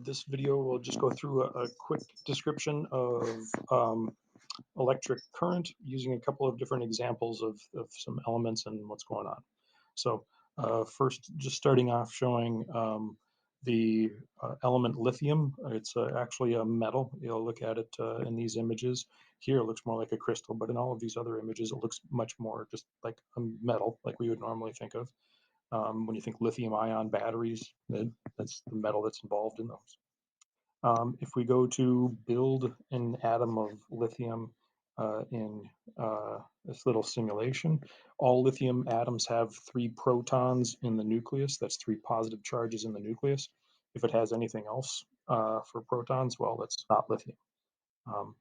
This video will just go through a quick description of electric current using a couple of different examples of some elements and what's going on. So first, just starting off showing the element lithium. It's actually a metal. You'll look at it in these images. Here it looks more like a crystal, but in all of these other images, it looks much more just like a metal, like we would normally think of. When you think lithium ion batteries, that's the metal that's involved in those. If we go to build an atom of lithium in this little simulation, all lithium atoms have three protons in the nucleus. That's three positive charges in the nucleus. If it has anything else for protons, well, that's not lithium. Um,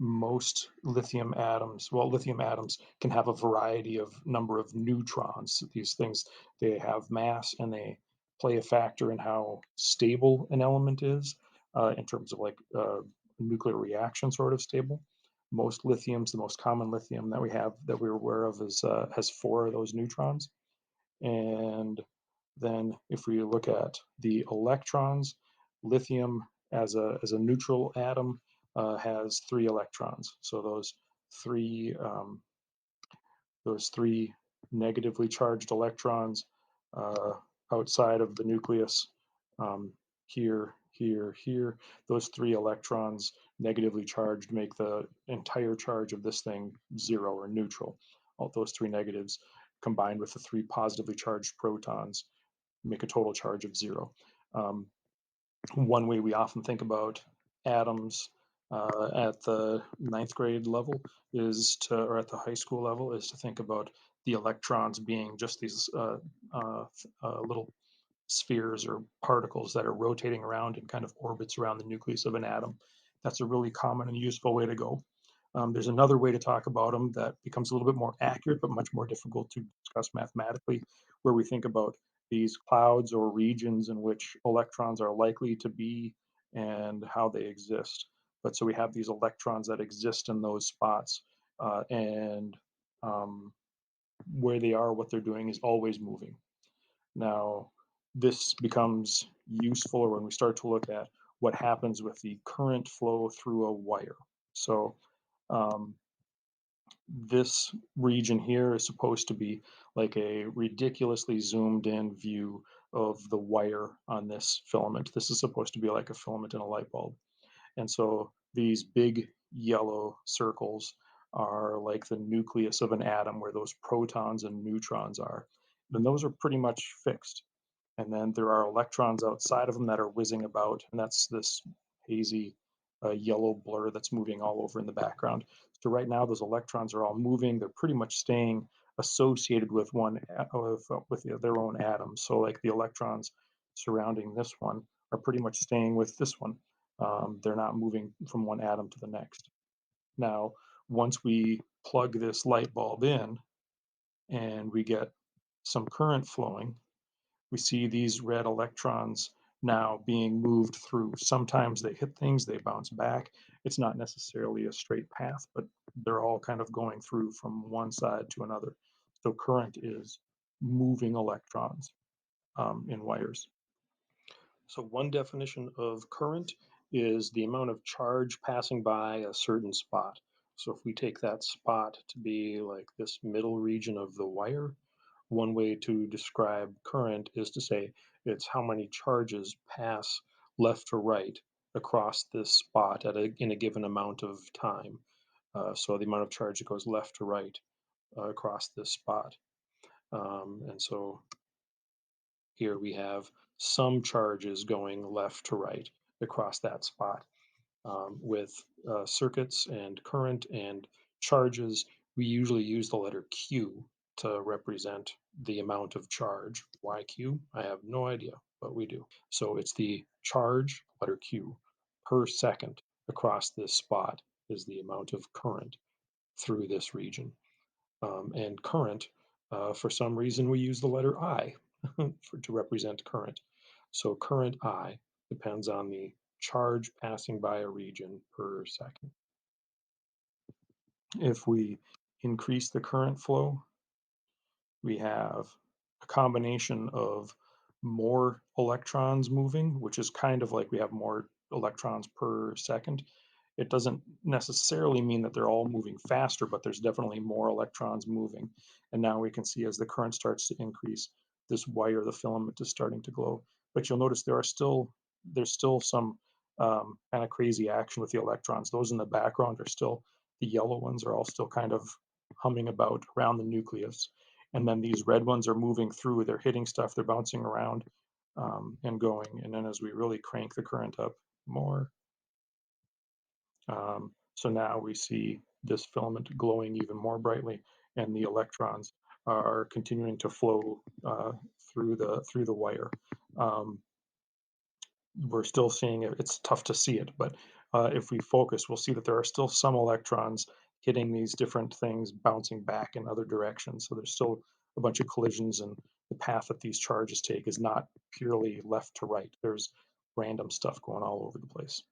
Most lithium atoms can have a variety of number of neutrons. These things, they have mass and they play a factor in how stable an element is in terms of like nuclear reaction sort of stable. Most lithiums, the most common lithium that we have that we're aware of is has four of those neutrons. And then if we look at the electrons, lithium as a neutral atom has three electrons. So three um, those three negatively charged electrons uh, outside of the nucleus, here, those three electrons negatively charged make the entire charge of this thing zero or neutral. All those three negatives combined with the three positively charged protons make a total charge of zero. Um, One way we often think about atoms at the ninth grade level or at the high school level, is to think about the electrons being just these little spheres or particles that are rotating around in kind of orbits around the nucleus of an atom. That's a really common and useful way to go. There's another way to talk about them that becomes a little bit more accurate, but much more difficult to discuss mathematically, where we think about these clouds or regions in which electrons are likely to be and how they exist. But so we have these electrons that exist in those spots, and um, where they are, what they're doing is always moving. Now, this becomes useful when we start to look at what happens with the current flow through a wire. So, um, this region here is supposed to be like a ridiculously zoomed in view of the wire on this filament. This is supposed to be like a filament in a light bulb. And so these big yellow circles are like the nucleus of an atom where those protons and neutrons are. And those are pretty much fixed. And then there are electrons outside of them that are whizzing about, and that's this hazy yellow blur that's moving all over in the background. So right now, those electrons are all moving. They're pretty much staying associated with their own atoms. So like the electrons surrounding this one are pretty much staying with this one. They're not moving from one atom to the next. Now, once we plug this light bulb in and we get some current flowing, we see these red electrons now being moved through. Sometimes they hit things, they bounce back. It's not necessarily a straight path, but they're all kind of going through from one side to another. So current is moving electrons in wires. So one definition of current is the amount of charge passing by a certain spot. So if we take that spot to be like this middle region of the wire, one way to describe current is to say it's how many charges pass left to right across this spot in a given amount of time. So the amount of charge that goes left to right across this spot. And so here we have some charges going left to right across that spot. With circuits and current and charges, we usually use the letter Q to represent the amount of charge. Why Q? I have no idea, but we do. So it's the charge, letter Q, per second across this spot is the amount of current through this region. And current, for some reason, we use the letter I to represent current. So current I depends on the charge passing by a region per second. If we increase the current flow, we have a combination of more electrons moving, which is kind of like we have more electrons per second. It doesn't necessarily mean that they're all moving faster, but there's definitely more electrons moving. And now we can see as the current starts to increase, this wire, the filament is starting to glow. But you'll notice there's still some kind of crazy action with the electrons. Those in the background are still the yellow ones are all still kind of humming about around the nucleus. And then these red ones are moving through. They're hitting stuff. They're bouncing around and going. And then as we really crank the current up more, so now we see this filament glowing even more brightly, and the electrons are continuing to flow through the wire. Um, we're still seeing it. It's tough to see it, but if we focus, we'll see that there are still some electrons hitting these different things, bouncing back in other directions. So there's still a bunch of collisions, and the path that these charges take is not purely left to right. There's random stuff going all over the place.